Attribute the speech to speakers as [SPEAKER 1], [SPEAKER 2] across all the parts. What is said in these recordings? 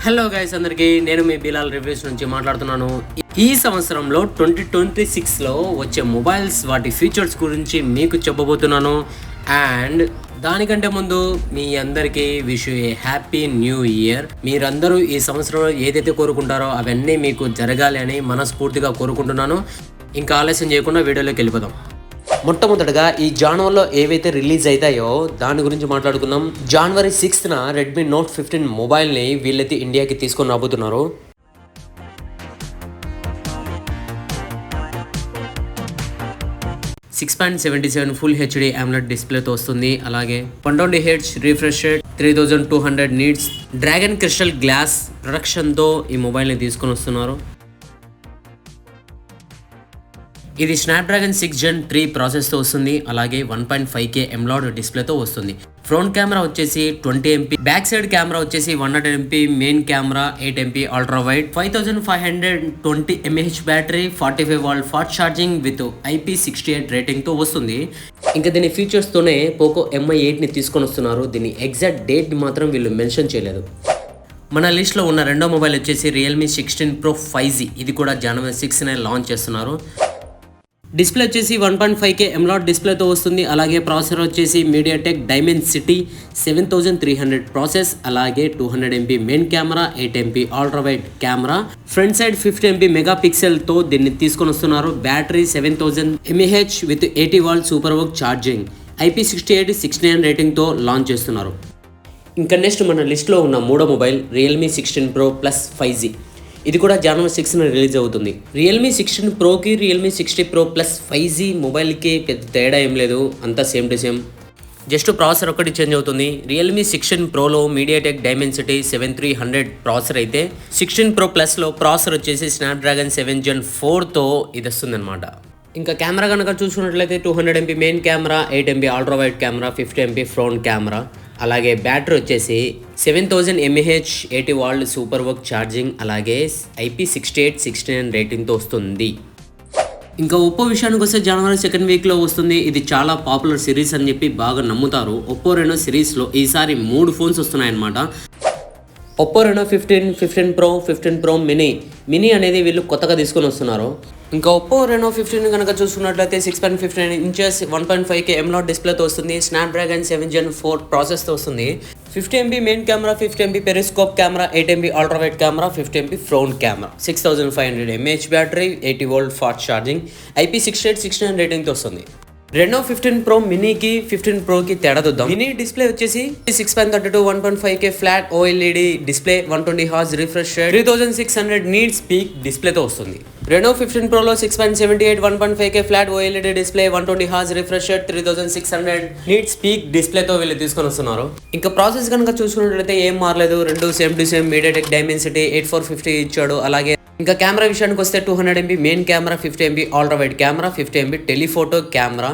[SPEAKER 1] Hello guys, అందరికీ నేను మీ Bilal reviews నుంచి మాట్లాడుతున్నాను. ఈ సంవత్సరంలో 2026లో వచ్చే మొబైల్స్ వాటి ఫీచర్స్ గురించి మీకు చెప్పబోతున్నాను. అండ్ దానికంటే ముందు మీ అందరికీ wish a happy new year. మీరందరూ ఈ సంవత్సరంలో ఏదైతే కోరుకుంటారో అవన్నీ మీకు జరగాలి అని మనస్ఫూర్తిగా కోరుకుంటున్నాను. ఇంకా ఆలస్యం చేయకుండా వీడియోలోకి వెళ్ళిపోదాం. మొట్టమొదటగా ఈ జాన్వరిలో ఏవైతే రిలీజ్ అవుతాయో దాని గురించి మాట్లాడుకుందాం. జనవరి 6న రెడ్మీ నోట్ 15 మొబైల్ని వీళ్ళైతే ఇండియాకి తీసుకొని రాబోతున్నారు. $6.77 ఫుల్ హెచ్డి AMOLED డిస్ప్లేతో వస్తుంది. అలాగే 120Hz refresh rate, 3200 nits, dragon crystal glass ప్రొడక్షన్తో ఈ మొబైల్ని తీసుకొని వస్తున్నారు. ఇది స్నాప్డ్రాగన్ 6 Gen 3 ప్రాసెస్తో వస్తుంది. అలాగే 1.5K AMOLED డిస్ప్లేతో వస్తుంది. ఫ్రంట్ కెమెరా వచ్చేసి 20 MP, బ్యాక్ సైడ్ కెమెరా వచ్చేసి 100 MP, main camera 8 MP ultra wide, 5520 mAh battery, 45V fast charging with IP68 రేటింగ్తో వస్తుంది. ఇంకా దీని ఫీచర్స్తోనే పోకో Mi8ని తీసుకొని వస్తున్నారు. దీని ఎగ్జాక్ట్ డేట్ మాత్రం వీళ్ళు మెన్షన్ చేయలేదు. మన లిస్ట్లో ఉన్న రెండో మొబైల్ వచ్చేసి రియల్మీ 16 Pro 5G. ఇది కూడా జనవరి 6నే లాంచ్ చేస్తున్నారు. డిస్ప్లే వచ్చేసి 1.5K AMOLED డిస్ప్లేతో వస్తుంది. అలాగే ప్రాసెసర్ వచ్చేసి మీడియాటెక్ డైమెన్సిటీ 7300 ప్రాసెస్, అలాగే 200 MP main camera, 8 MP ultra wide camera, front side 50 MP మెగాపిక్సెల్తో దీన్ని తీసుకొని వస్తున్నారు. Battery 7000 mAh with 80V super వర్క్ ఛార్జింగ్, IP68 69 రేటింగ్తో లాంచ్ చేస్తున్నారు. ఇంకా నెక్స్ట్ మన లిస్ట్లో ఉన్న మూడో mobile Realme 16 Pro Plus 5G. ఇది కూడా జనవరి 6న రిలీజ్ అవుతుంది. రియల్మీ 16 ప్రోకి రియల్మీ 60 Pro Plus 5G మొబైల్కి పెద్ద తేడా ఏం లేదు, అంతా same to same. Just processor ఒకటి చేంజ్ అవుతుంది. రియల్మీ 16 ప్రోలో మీడియాటెక్ డైమెన్సిటీ 7300 ప్రాసెసర్ అయితే 16 Pro Plusలో ప్రాసెసర్ వచ్చేసి స్నాప్డ్రాగన్ 7 Gen 4తో ఇది వస్తుంది అనమాట. ఇంకా కెమెరా కనుక చూసుకున్నట్లయితే 200 MP main camera, 8 MP ultra wide camera, 50 MP front camera, అలాగే బ్యాటరీ వచ్చేసి 7000 mAh 80V సూపర్ వర్క్ ఛార్జింగ్, అలాగే IP68 69 రేటింగ్తో వస్తుంది. ఇంకా ఒప్పో విషయానికి వస్తే జనవరి 2nd వీక్లో వస్తుంది. ఇది చాలా పాపులర్ సిరీస్ అని చెప్పి బాగా నమ్ముతారు. ఒప్పో రెనో సిరీస్లో ఈసారి 3 ఫోన్స్ వస్తున్నాయన్నమాట. Oppo Reno 15 Pro, 15 Pro mini అనేది వీళ్ళు కొత్తగా తీసుకొని వస్తున్నారు. ఇంకా ఒప్పో రెనో 15 కనుక చూసుకున్నట్లయితే 6.59 inches 1.5K AMOLED డిస్ప్లేతో వస్తుంది. స్నాప్డ్రాగన్ 7 Gen 4 ప్రాసెస్తో వస్తుంది. 50 MP main camera, 50 MP periscope camera, 8 MP ultra wide camera, 50 MP front camera, 6500 mAh battery, 80V fast charging, IP68 69 రేటింగ్తో వస్తుంది. రెనో 15 Pro మినీకి 15 Proకి తేడా చూద్దాం. మినీ డిస్ప్లే వచ్చేసి 6.32 1.5K flat OLED display, 120Hz refresh rate, 3600 nits peak డిస్ప్లేతో వస్తుంది. Reno 15 Proలో 6.78 1.5K flat OLED display, 120Hz refresh rate, 3600 nits peak డిస్ప్లేతో వీళ్ళు తీసుకొని వస్తున్నారు. ఇంకా ప్రాసెస్ కనుక చూసుకున్నట్లయితే ఏం మారలేదు, రెండు same to same MediaTek Dimensity 8450 ఇచ్చాడు. అలాగే ఇంకా కెమెరా విషయానికి వస్తే 200 MP main camera, 50 MP ultra wide camera, 50 MP telephoto camera,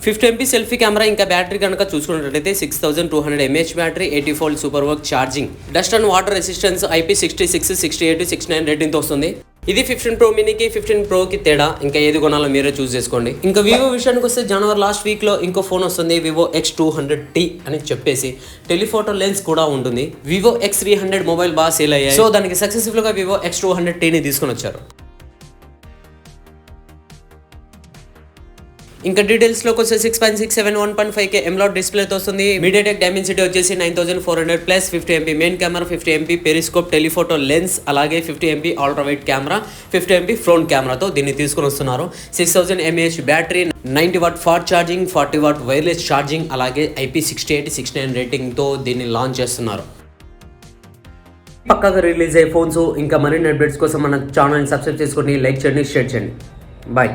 [SPEAKER 1] 50 MP selfie camera. ఇంకా బ్యాటరీ కనుక చూసుకున్నట్లయితే 6200 mAh బ్యాటరీ, 80V సూపర్ వర్క్ charging, dust and water resistance, IP66 68 69 రేటింగ్తో వస్తుంది. ఇది 15 Pro మినీకి 15 Proకి తేడా. ఇంకా ఏది కొనాలో మీరే చూస్ చేసుకోండి. ఇంకా వివో విషయానికి వస్తే జనవరి లాస్ట్ వీక్లో ఇంకో ఫోన్ వస్తుంది, వివో X200T అని చెప్పేసి. టెలిఫోటో లెన్స్ కూడా ఉంటుంది. వివో X300 మొబైల్ బాగా సేల్ అయ్యాయి. సో దానికి సక్సెస్ఫుల్గా వివో X200Tని తీసుకొని వచ్చారు. ఇంకా డీటెయిల్స్లోకి వస్తే 6.67 1.5K AMOLED డిస్ప్లేతో వస్తుంది. మీడియాటెక్ డైమెన్సిటీ వచ్చేసి 9400 plus, 50 MP main camera, 50 MP periscope telephoto lens, అలాగే 50 MP ultra wide camera, 50 MP front కెమెరాతో దీన్ని తీసుకొని వస్తున్నారు. 6000 mAh battery, 90W fast charging, 40W wireless charging, అలాగే IP68 69 రేటింగ్తో దీన్ని లాంచ్ చేస్తున్నారు. పక్కగా రిలీజ్ అయ్యే ఫోన్స్ ఇంకా మరిన్ని అప్డేట్స్ కోసం మన ఛానల్ని సబ్స్క్రైబ్ చేసుకోండి, లైక్ చేయండి, షేర్ చేయండి. బాయ్.